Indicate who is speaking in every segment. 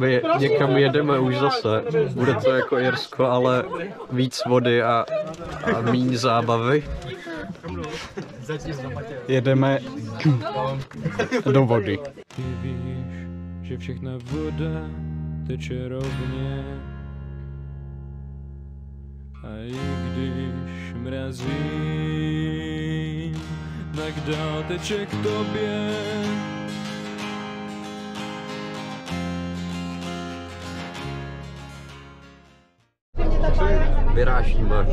Speaker 1: My někam jedeme už zase. Bude to jako Irsko, ale víc vody a méně zábavy.
Speaker 2: Jedeme do vody.
Speaker 3: Ty víš, že všechna voda teče rovně. A i když mrazí, tak dál teče k tobě.
Speaker 1: Vyrážíme.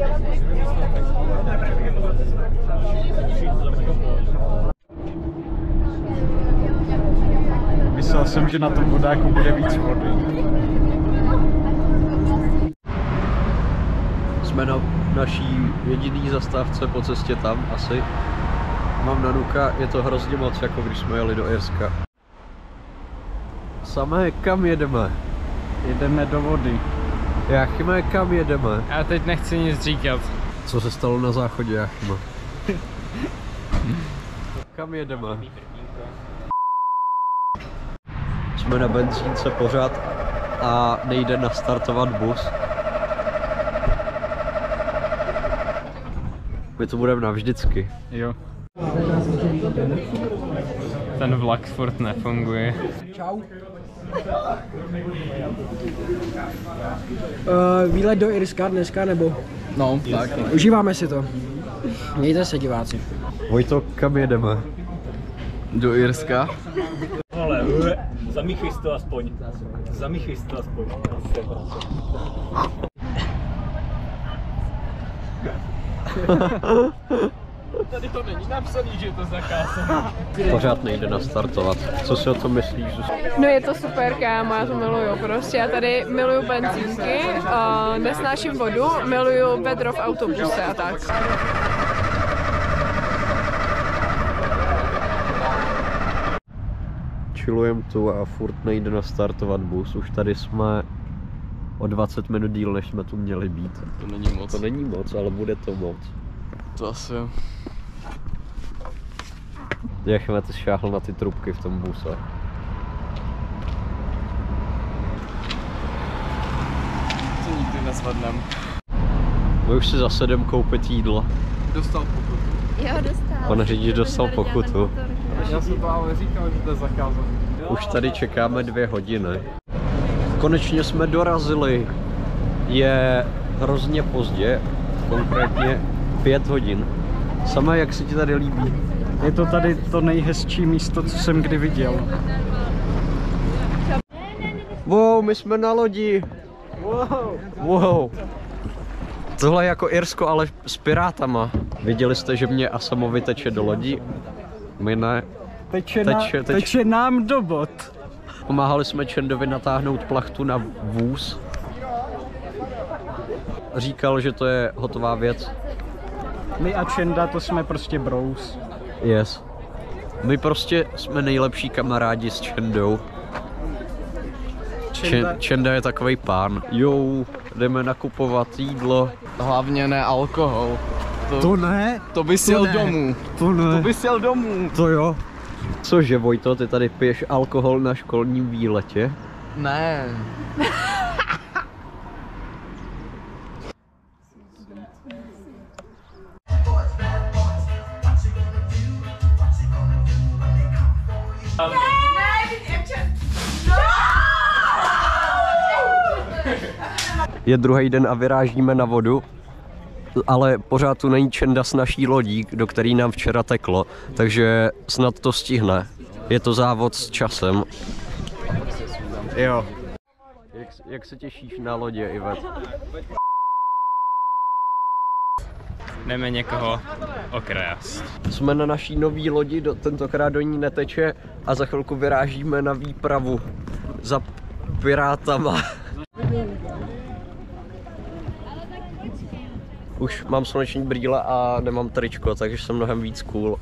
Speaker 2: Myslel jsem, že na tom vodáku bude víc vody.
Speaker 1: Jsme na naší jediný zastávce po cestě tam asi. Mám Nanuka, je to hrozně moc, jako když jsme jeli do Irska. Samé, kam jedeme?
Speaker 2: Jedeme do vody.
Speaker 1: Jáchyme, kam jedeme?
Speaker 3: Já teď nechci nic říkat.
Speaker 1: Co se stalo na záchodě, Jáchyme? Kam jedeme? Jsme na benzínce pořád a nejde nastartovat bus. My to budeme navždycky.
Speaker 2: Jo.
Speaker 3: Ten vlak furt nefunguje.
Speaker 4: Čau. Výlet do Irska dneska nebo?
Speaker 2: No, tak.
Speaker 4: Užíváme si to. Mějte se, diváci.
Speaker 1: Vojto, kam jedeme?
Speaker 2: Do Irska.
Speaker 5: Ale zamíchej si to aspoň. Zamíchej si to aspoň.
Speaker 3: Tady to není napsaný, že je to zakázané.
Speaker 1: Pořád nejde nastartovat. Co si o tom myslíš?
Speaker 6: No je to super, kámo, já to miluju prostě. Já tady miluju benzínky, nesnáším vodu, miluju vedro v autobuse a tak.
Speaker 1: Chillujem tu a furt nejde nastartovat bus. Už tady jsme o 20 minut díl, než jsme tu měli být.
Speaker 2: To není moc.
Speaker 1: To není moc, ale bude to moc.
Speaker 2: To asi jo.
Speaker 1: Jak jsme ty šáhl na ty trubky v tom buse.
Speaker 2: To nikdy nezvadnem.
Speaker 1: My už si zase jdem koupit jídlo.
Speaker 2: Dostal pokutu.
Speaker 7: Jo, dostal.
Speaker 1: Pan řidič dostal pokutu.
Speaker 2: Já jsem to ale říkal, že to je zakázané.
Speaker 1: Už tady čekáme 2 hodiny. Konečně jsme dorazili. Je hrozně pozdě, konkrétně 5 hodin. Sama, jak se ti tady líbí?
Speaker 2: Je to tady to nejhezčí místo, co jsem kdy viděl.
Speaker 1: Wow, my jsme na lodi. Wow. Tohle je jako Irsko, ale s pirátama. Viděli jste, že mě a Samovi teče do lodi? My ne.
Speaker 2: Teče nám do bod.
Speaker 1: Pomáhali jsme Čendovi natáhnout plachtu na vůz. Říkal, že to je hotová věc.
Speaker 2: My a Čenda, to jsme prostě bros.
Speaker 1: Yes. My prostě jsme nejlepší kamarádi s Čendou. Čenda je takovej pán. Jo, jdeme nakupovat jídlo.
Speaker 2: Hlavně ne alkohol.
Speaker 1: To ne?
Speaker 2: To bys jel domů.
Speaker 1: To ne.
Speaker 2: To bys jel domů.
Speaker 1: To jo. Cože, Vojto, ty tady piješ alkohol na školním výletě?
Speaker 2: Ne.
Speaker 1: Je druhý den a vyrážíme na vodu, ale pořád tu není Čenda s naší lodí, do který nám včera teklo, takže snad to stihne. Je to závod s časem. Jo. Jak se těšíš na lodě, Ivet?
Speaker 3: Jdeme někoho okrást.
Speaker 1: Jsme na naší nový lodi, tentokrát do ní neteče a za chvilku vyrážíme na výpravu za pirátama. Už mám sluneční brýle a nemám tričko, takže jsem mnohem víc cool.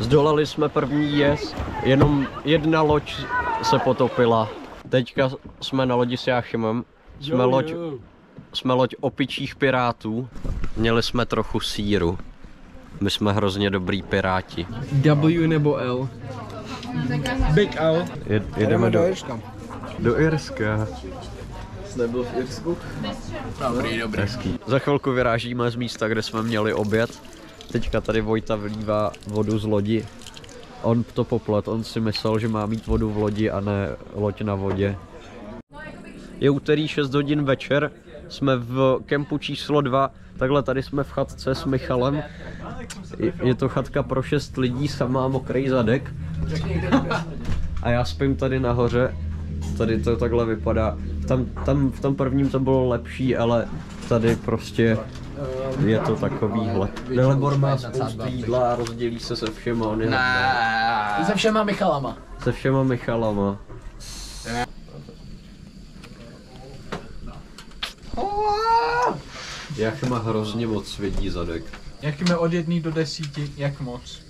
Speaker 1: Zdolali jsme první jez, jenom jedna loď se potopila. Teďka jsme na lodi s Jáchymem. Jsme loď opičích pirátů. Měli jsme trochu síru. My jsme hrozně dobrý piráti.
Speaker 4: W nebo L? Big L.
Speaker 1: Jedeme do Do Irska.
Speaker 3: Nebyl v Irsku? Dobrý.
Speaker 1: Hezký. Za chvilku vyrážíme z místa, kde jsme měli oběd. Teďka tady Vojta vylívá vodu z lodi. On to poplet, on si myslel, že má mít vodu v lodi a ne loď na vodě. Je úterý 6 hodin večer, jsme v kempu číslo 2, takhle tady jsme v chatce s Michalem. Je to chatka pro 6 lidí, samá mokrý zadek. A já spím tady nahoře, tady to takhle vypadá. Tam v tom prvním to bylo lepší, ale tady prostě je to takovýhle. Delebor má spoustu jídla a rozdělí se se všema, on je
Speaker 4: Se všema Michalama.
Speaker 1: se všema Michalama. Jak má hrozně moc svědí zadek.
Speaker 3: Jak jsme od 1 do 10, jak moc?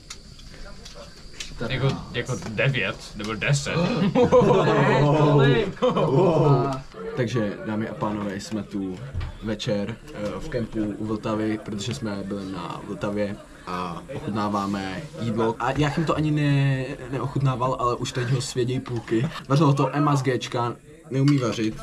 Speaker 3: Jako 9 nebo 10.
Speaker 7: Takže, dámy a pánové, jsme tu večer v kempu u Vltavy, protože jsme byli na Vltavě a ochutnáváme jídlo. A já jim to ani neochutnával, ale už teď ho svědějí půlky. Vařilo to Emma z Gčka, neumí vařit.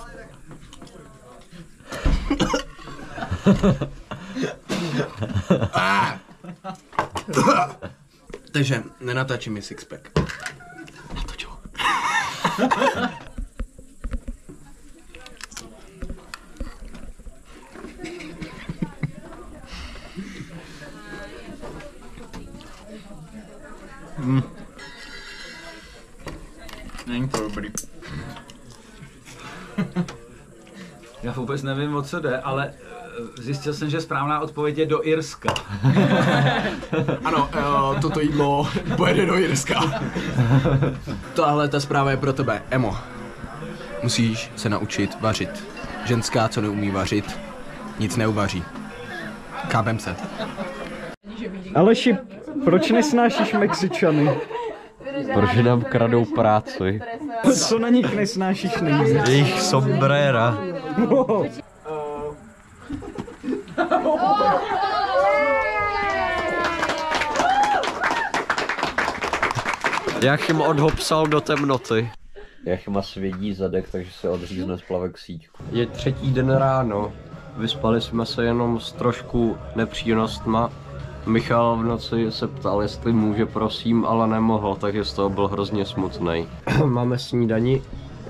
Speaker 7: Takže nenatáčí mi sixpack. Natočil.
Speaker 3: Není to dobrý.
Speaker 5: Já vůbec nevím, o co jde, ale zjistil jsem, že správná odpověď je do Irska.
Speaker 7: Ano, toto jídlo pojede do Irska. Tahle ta zpráva je pro tebe, Emo. Musíš se naučit vařit. Ženská, co neumí vařit, nic neuvaří. Kábem se.
Speaker 2: Aleši, proč nesnášíš Mexičany?
Speaker 1: Protože nám kradou práci.
Speaker 2: Co na nich nesnášíš nejvíc?
Speaker 1: Jejich sombrera. Jáchym odhopsal do temnoty. Jáchyma svědí zadek, takže se odřízne splavek síťku. Je 3. den ráno. Vyspali jsme se jenom s trošku nepříjemnostma. Michal v noci se ptal, jestli může, prosím, ale nemohl, takže z toho byl hrozně smutný. Máme snídani,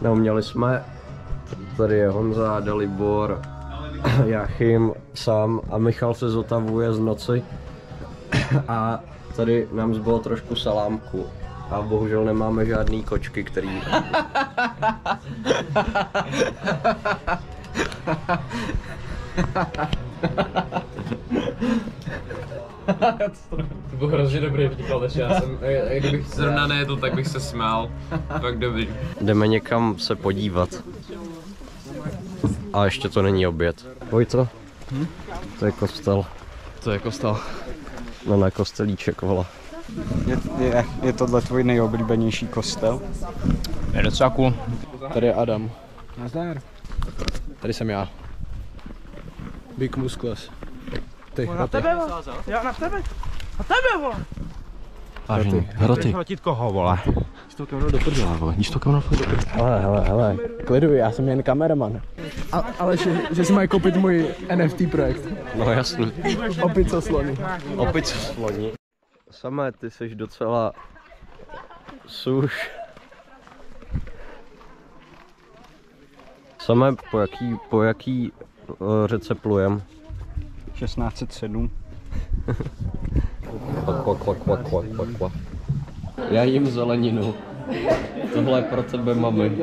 Speaker 1: neuměli jsme. Tady je Honza, Dalibor, Jáchym sám a Michal se zotavuje z noci. A tady nám zbylo trošku salámku. A bohužel nemáme žádný kočky, který...
Speaker 3: To byl hrozně dobrý vtip, ale já jsem, kdybych zrovna nejedl, tak bych se smál. Tak dobrý.
Speaker 1: Jdeme někam se podívat. A ještě to není oběd. Vojto? To je kostel.
Speaker 3: To je kostel.
Speaker 1: No na kostelíček, vole.
Speaker 2: Je tohle tvůj nejoblíbenější kostel?
Speaker 3: Je docela cool.
Speaker 7: Tady je Adam.
Speaker 4: Nazdar.
Speaker 7: Tady jsem já. Big Muscles. Ty,
Speaker 8: Na tebe, vole. Já na tebe. Na tebe, vole.
Speaker 1: Vážení, hroty.
Speaker 8: Hrotit koho, vole?
Speaker 7: Níž to kamera do prdela, vole. Níž to kamera do prdela. Hele. Kliduj, já jsem jen kameraman. Ale že si mají koupit můj NFT projekt.
Speaker 1: No jasný.
Speaker 7: Opico slony.
Speaker 1: Opice sloní. Samé, ty jsi docela suš. Samé, po jaký řece plujem?
Speaker 2: 1607.
Speaker 1: Kvak. Já jím zeleninu. Tohle je pro tebe, mami.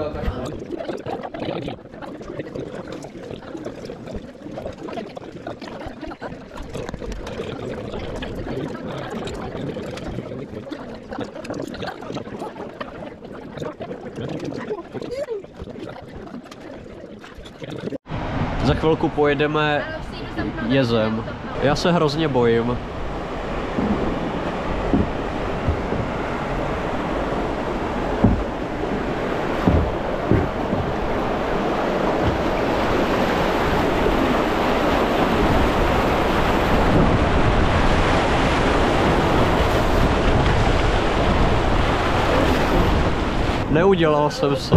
Speaker 1: Za chvilku pojedeme jezem. Já se hrozně bojím. Neudělal jsem se.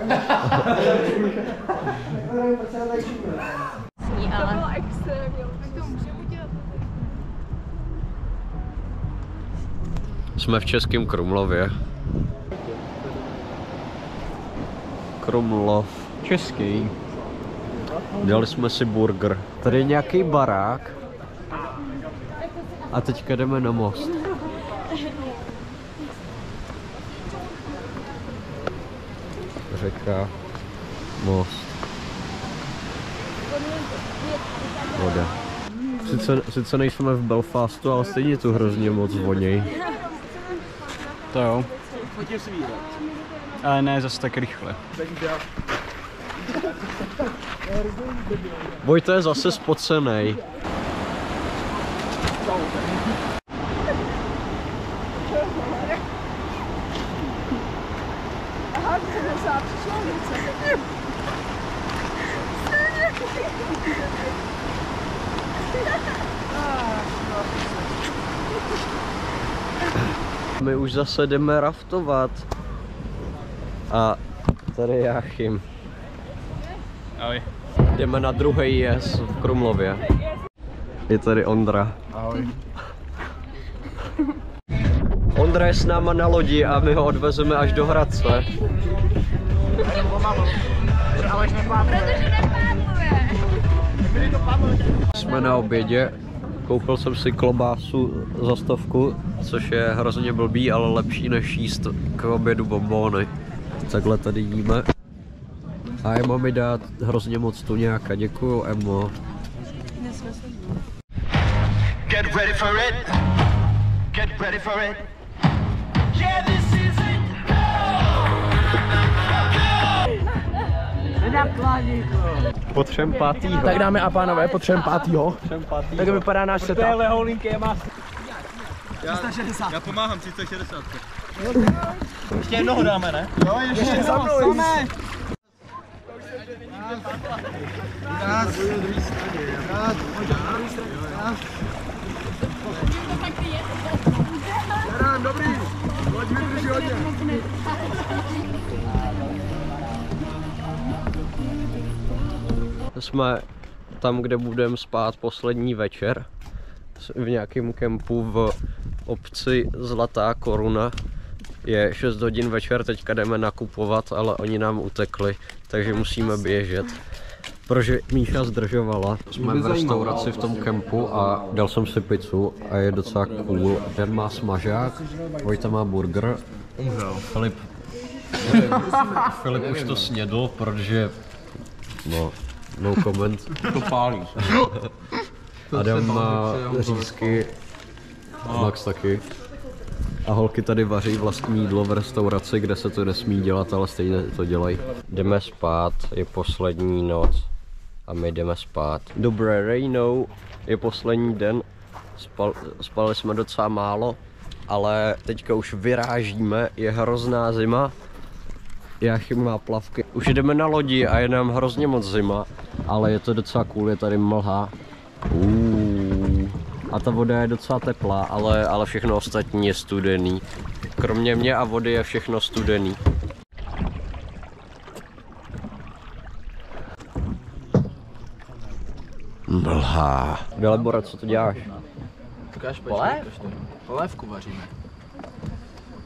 Speaker 6: To bylo extrémně. To může udělat.
Speaker 1: Jsme v Českém Krumlově. Krumlov. Český. Dali jsme si burger. Tady je nějaký barák. A teďka jdeme na most. Řeka. Most. Voda. Sice nejsme v Belfastu, ale stejně tu hrozně moc voněj.
Speaker 2: To jo. Ale ne zase tak rychle.
Speaker 1: Vojta je zase spocenej. My už zase jdeme raftovat. A tady je Jáchym.
Speaker 2: Ahoj.
Speaker 1: Jdeme na druhý jez v Krumlově. Je tady Ondra.
Speaker 7: Ahoj.
Speaker 1: Ondra je s náma na lodi a my ho odvezeme až do Hradce. Jsme na obědě. Koupil jsem si klobásu za 100, což je hrozně blbý, ale lepší než jíst k obědu bonbóny. Takhle tady jíme. A Emma mi dá hrozně moc tuňáka. Děkuju, Emo.
Speaker 9: Get ready for it. Get ready for it. Yeah, this is it.
Speaker 1: Potřebujeme pátýho.
Speaker 4: Tak dámy a pánové, potřebujeme pátýho. Tak vypadá náš setup.
Speaker 8: Já pomáhám 360. Ještě jednoho dáme, ne? Jo, ještě za mnou.
Speaker 9: Dobrý. Pojď vydrží hodně.
Speaker 1: Jsme tam, kde budeme spát poslední večer. V nějakém kempu v obci Zlatá Koruna. Je 6 hodin večer, teďka jdeme nakupovat, ale oni nám utekli, takže musíme běžet. Protože Míša zdržovala. Jsme v restauraci v tom kempu a dal jsem si pizzu a je docela cool. Ten má smažák, Vojta má burger. Filip už to snědl, protože no comment.
Speaker 3: To pálí.
Speaker 1: Adam má řízky, Max taky. A holky tady vaří vlastní jídlo v restauraci, kde se to nesmí dělat, ale stejně to dělají. Jdeme spát, je poslední noc a my jdeme spát. Dobré ráno, je poslední den, spali jsme docela málo, ale teďka už vyrážíme, je hrozná zima. Jáchym má plavky. Už jdeme na lodi a je nám hrozně moc zima, ale je to docela cool, je tady mlha. A ta voda je docela teplá, ale všechno ostatní je studený. Kromě mě a vody je všechno studený. Mlha. Velebora, co to děláš?
Speaker 4: Polévku vaříme.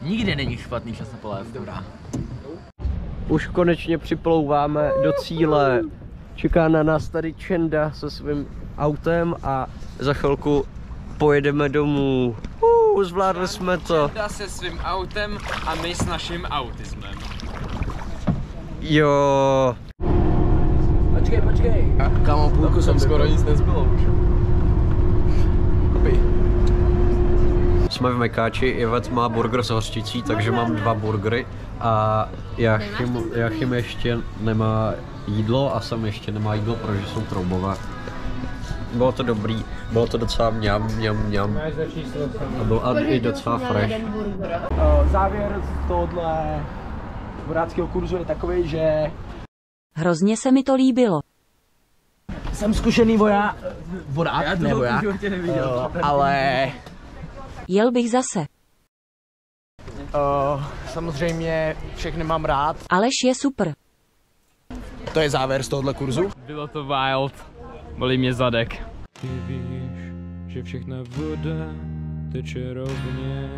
Speaker 4: Nikdy není špatný čas na polévku. Dobrá.
Speaker 1: Už konečně připlouváme do cíle. Čeká na nás tady Čenda se svým autem a za chvilku pojedeme domů. Zvládli jsme to.
Speaker 3: Čenda se svým autem a my s naším autismem.
Speaker 1: Jo.
Speaker 4: Počkej.
Speaker 7: Kámo, půlku jsem skoro nic nezbylo už.
Speaker 1: Jsme v Mekáči, Ivet má burger s hořčicí, takže mám 2 burgery a Jáchym ještě nemá jídlo a Sam ještě nemá jídlo, protože jsou troubové. Bylo to dobrý, bylo to docela mňam. A byl i docela fresh.
Speaker 4: Závěr z tohohle vodáckého kurzu je takový, že
Speaker 10: Hrozně se mi to líbilo.
Speaker 4: jsem zkušený vodák, ne voják, ale
Speaker 10: Jel bych zase.
Speaker 4: samozřejmě všechny mám rád.
Speaker 10: Aleš je super.
Speaker 4: To je závěr z tohohle kurzu.
Speaker 3: Bylo to wild, bolí mě zadek. Ty víš, že všechna voda teče rovně.